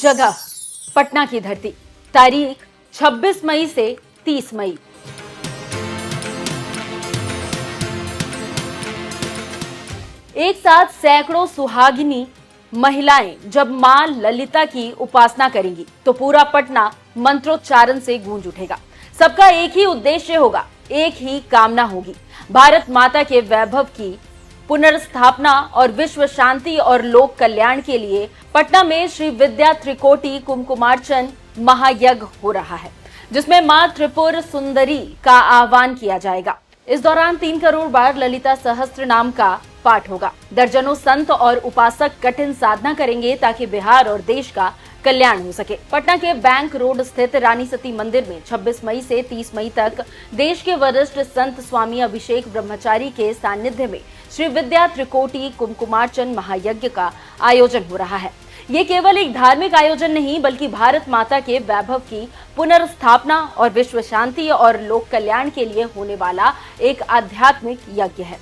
जगह पटना की धरती, तारीख 26 मई से 30 मई। एक साथ सैकड़ों सुहागिनी महिलाएं जब मां ललिता की उपासना करेंगी तो पूरा पटना मंत्रोच्चारण से गूंज उठेगा। सबका एक ही उद्देश्य होगा, एक ही कामना होगी, भारत माता के वैभव की पुनर्स्थापना और विश्व शांति और लोक कल्याण के लिए पटना में श्री विद्या त्रिकोटि कुमकुमार्चन महायज्ञ हो रहा है, जिसमें मां त्रिपुर सुंदरी का आह्वान किया जाएगा। इस दौरान 3 करोड़ बार ललिता सहस्त्र नाम का पाठ होगा। दर्जनों संत और उपासक कठिन साधना करेंगे ताकि बिहार और देश का कल्याण हो सके। पटना के बैंक रोड स्थित रानी सती मंदिर में 26 मई से 30 मई तक देश के वरिष्ठ संत स्वामी अभिषेक ब्रह्मचारी के सानिध्य में श्री विद्या त्रिकोटि कुमकुमार्चन महायज्ञ का आयोजन हो रहा है। ये केवल एक धार्मिक आयोजन नहीं बल्कि भारत माता के वैभव की पुनर्स्थापना और विश्व शांति और लोक कल्याण के लिए होने वाला एक आध्यात्मिक यज्ञ है।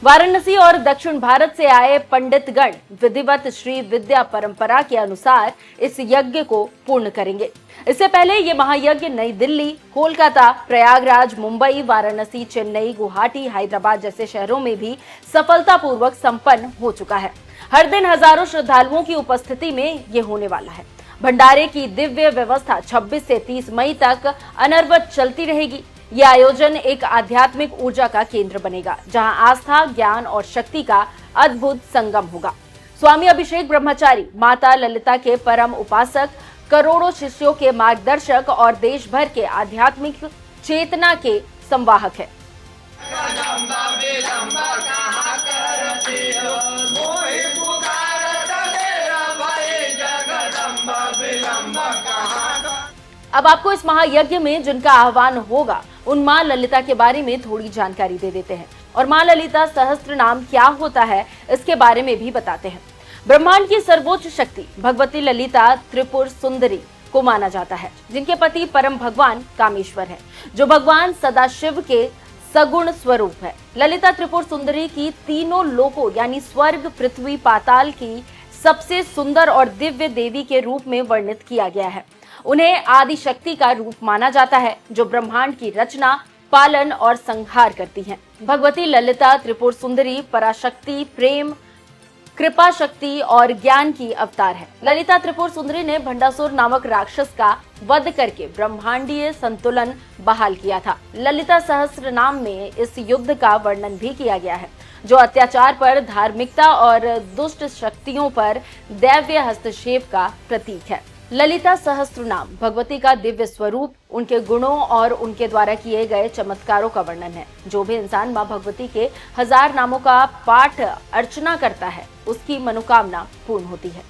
वाराणसी और दक्षिण भारत से आए पंडितगण विधिवत श्री विद्या परंपरा के अनुसार इस यज्ञ को पूर्ण करेंगे। इससे पहले ये महायज्ञ नई दिल्ली, कोलकाता, प्रयागराज, मुंबई, वाराणसी, चेन्नई, गुवाहाटी, हैदराबाद जैसे शहरों में भी सफलतापूर्वक संपन्न हो चुका है। हर दिन हजारों श्रद्धालुओं की उपस्थिति में ये होने वाला है। भंडारे की दिव्य व्यवस्था 26 से 30 मई तक अनवरत चलती रहेगी। यह आयोजन एक आध्यात्मिक ऊर्जा का केंद्र बनेगा, जहां आस्था, ज्ञान और शक्ति का अद्भुत संगम होगा। स्वामी अभिषेक ब्रह्मचारी माता ललिता के परम उपासक, करोड़ों शिष्यों के मार्गदर्शक और देश भर के आध्यात्मिक चेतना के संवाहक है। अब आपको इस महायज्ञ में जिनका आह्वान होगा उन मां ललिता के बारे में थोड़ी जानकारी दे देते हैं और मां ललिता सहस्त्र नाम क्या होता है इसके बारे में भी बताते हैं। ब्रह्मांड की सर्वोच्च शक्ति भगवती ललिता त्रिपुर सुंदरी को माना जाता है, जिनके पति परम भगवान कामेश्वर है, जो भगवान सदाशिव के सगुण स्वरूप है। ललिता त्रिपुर सुंदरी की तीनों लोकों यानी स्वर्ग, पृथ्वी, पाताल की सबसे सुंदर और दिव्य देवी के रूप में वर्णित किया गया है। उन्हें आदि शक्ति का रूप माना जाता है, जो ब्रह्मांड की रचना, पालन और संहार करती हैं। भगवती ललिता त्रिपुर सुंदरी पराशक्ति, प्रेम, कृपा शक्ति और ज्ञान की अवतार है। ललिता त्रिपुर सुंदरी ने भंडासुर नामक राक्षस का वध करके ब्रह्मांडीय संतुलन बहाल किया था। ललिता सहस्त्र नाम में इस युद्ध का वर्णन भी किया गया है, जो अत्याचार पर धार्मिकता और दुष्ट शक्तियों पर दैवीय हस्तक्षेप का प्रतीक है। ललिता सहस्त्र नाम भगवती का दिव्य स्वरूप, उनके गुणों और उनके द्वारा किए गए चमत्कारों का वर्णन है। जो भी इंसान मां भगवती के 1000 नामों का पाठ अर्चना करता है, उसकी मनोकामना पूर्ण होती है।